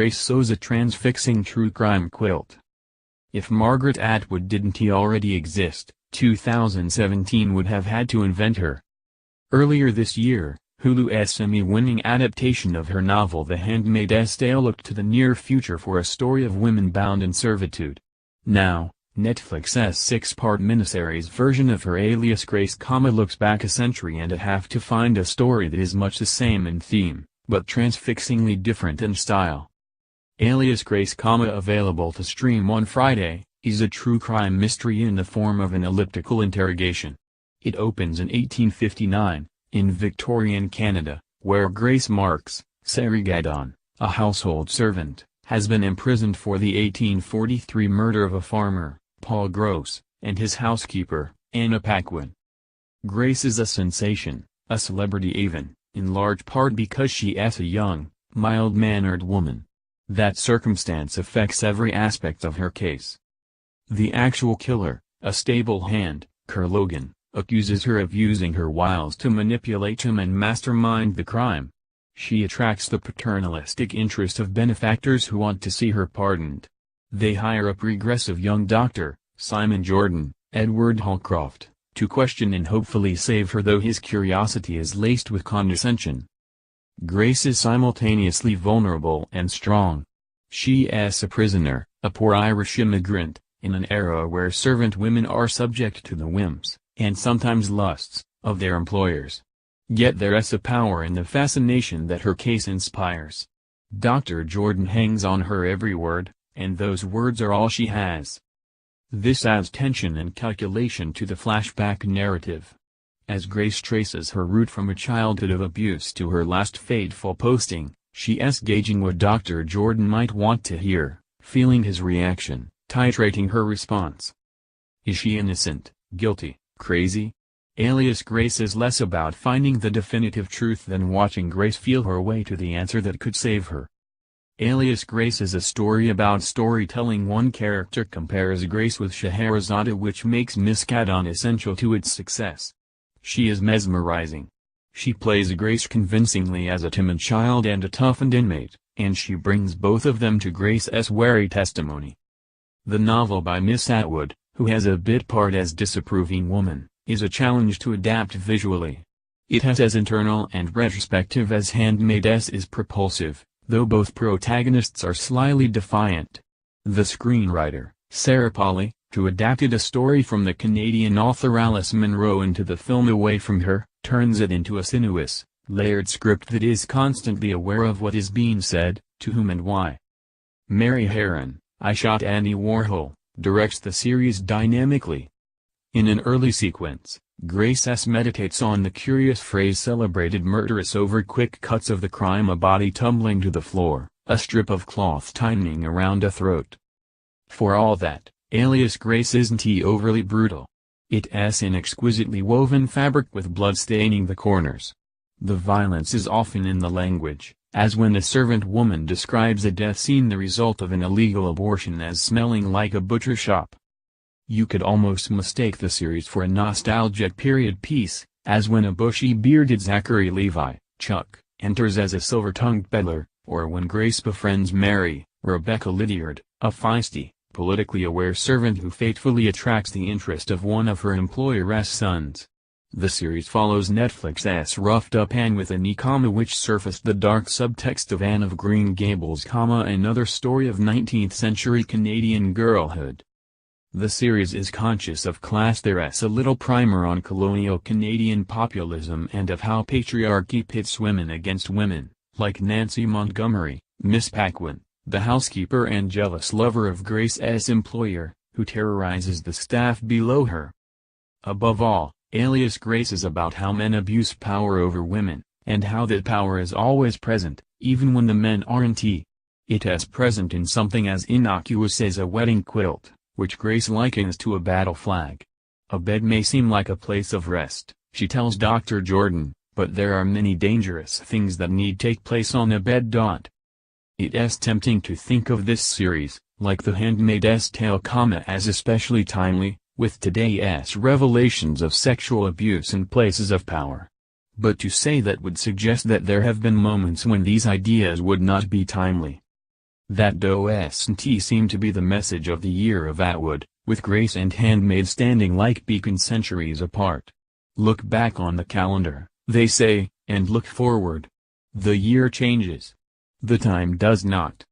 Grace sews a transfixing true crime quilt. If Margaret Atwood didn't already exist, 2017 would have had to invent her. Earlier this year, Hulu's Emmy-winning adaptation of her novel The Handmaid's Tale looked to the near future for a story of women bound in servitude. Now, Netflix's six-part miniseries version of her Alias Grace, looks back a century and a half to find a story that is much the same in theme, but transfixingly different in style. Alias Grace, available to stream on Friday, is a true crime mystery in the form of an elliptical interrogation. It opens in 1859, in Victorian Canada, where Grace Marks, Gadon, a household servant, has been imprisoned for the 1843 murder of a farmer, Paul Gross, and his housekeeper, Anna Paquin. Grace is a sensation, a celebrity even, in large part because she is a young, mild-mannered woman. That circumstance affects every aspect of her case. The actual killer, a stable hand, Logan, accuses her of using her wiles to manipulate him and mastermind the crime. She attracts the paternalistic interest of benefactors who want to see her pardoned. They hire a progressive young doctor, Simon Jordan, Edward Holcroft, to question and hopefully save her, though his curiosity is laced with condescension. Grace is simultaneously vulnerable and strong. She is a prisoner, a poor Irish immigrant, in an era where servant women are subject to the whims, and sometimes lusts, of their employers. Yet there is a power in the fascination that her case inspires. Dr. Jordan hangs on her every word, and those words are all she has. This adds tension and calculation to the flashback narrative. As Grace traces her route from a childhood of abuse to her last fateful posting, she is gauging what Dr. Jordan might want to hear, feeling his reaction, titrating her response. Is she innocent, guilty, crazy? Alias Grace is less about finding the definitive truth than watching Grace feel her way to the answer that could save her. Alias Grace is a story about storytelling. One character compares Grace with Scheherazade, which makes Miss Gadon essential to its success. She is mesmerizing. She plays Grace convincingly as a timid child and a toughened inmate, and she brings both of them to Grace's wary testimony. The novel by Miss Atwood, who has a bit part as disapproving woman, is a challenge to adapt visually. It has as internal and retrospective as Handmaid's is propulsive, though both protagonists are slyly defiant. The screenwriter, Sarah Polley, who adapted a story from the Canadian author Alice Munro into the film Away From Her, turns it into a sinuous, layered script that is constantly aware of what is being said, to whom and why. Mary Herron, I Shot Andy Warhol, directs the series dynamically. In an early sequence, Grace S. meditates on the curious phrase celebrated murderous over quick cuts of the crime: a body tumbling to the floor, a strip of cloth tightening around a throat. For all that, Alias Grace isn't overly brutal. It is an exquisitely woven fabric with blood staining the corners. The violence is often in the language, as when a servant woman describes a death scene, the result of an illegal abortion, as smelling like a butcher shop. You could almost mistake the series for a nostalgic period piece, as when a bushy-bearded Zachary Levi, Chuck, enters as a silver-tongued peddler, or when Grace befriends Mary, Rebecca Lydiard, a feisty, politically aware servant who fatefully attracts the interest of one of her employer's sons. The series follows Netflix's roughed-up Anne with an which surfaced the dark subtext of Anne of Green Gables, another story of 19th-century Canadian girlhood. The series is conscious of class. There is a little primer on colonial Canadian populism and of how patriarchy pits women against women, like Nancy Montgomery, Miss Paquin, the housekeeper and jealous lover of Grace's employer, who terrorizes the staff below her. Above all, Alias Grace is about how men abuse power over women, and how that power is always present, even when the men aren't. It is present in something as innocuous as a wedding quilt, which Grace likens to a battle flag. A bed may seem like a place of rest, she tells Dr. Jordan, but there are many dangerous things that need take place on a bed. It is tempting to think of this series, like The Handmaid's Tale, as especially timely, with today's revelations of sexual abuse in places of power. But to say that would suggest that there have been moments when these ideas would not be timely. That doesn't seem to be the message of the year of Atwood, with Grace and Handmaid standing like beacons centuries apart. Look back on the calendar, they say, and look forward. The year changes. The time does not.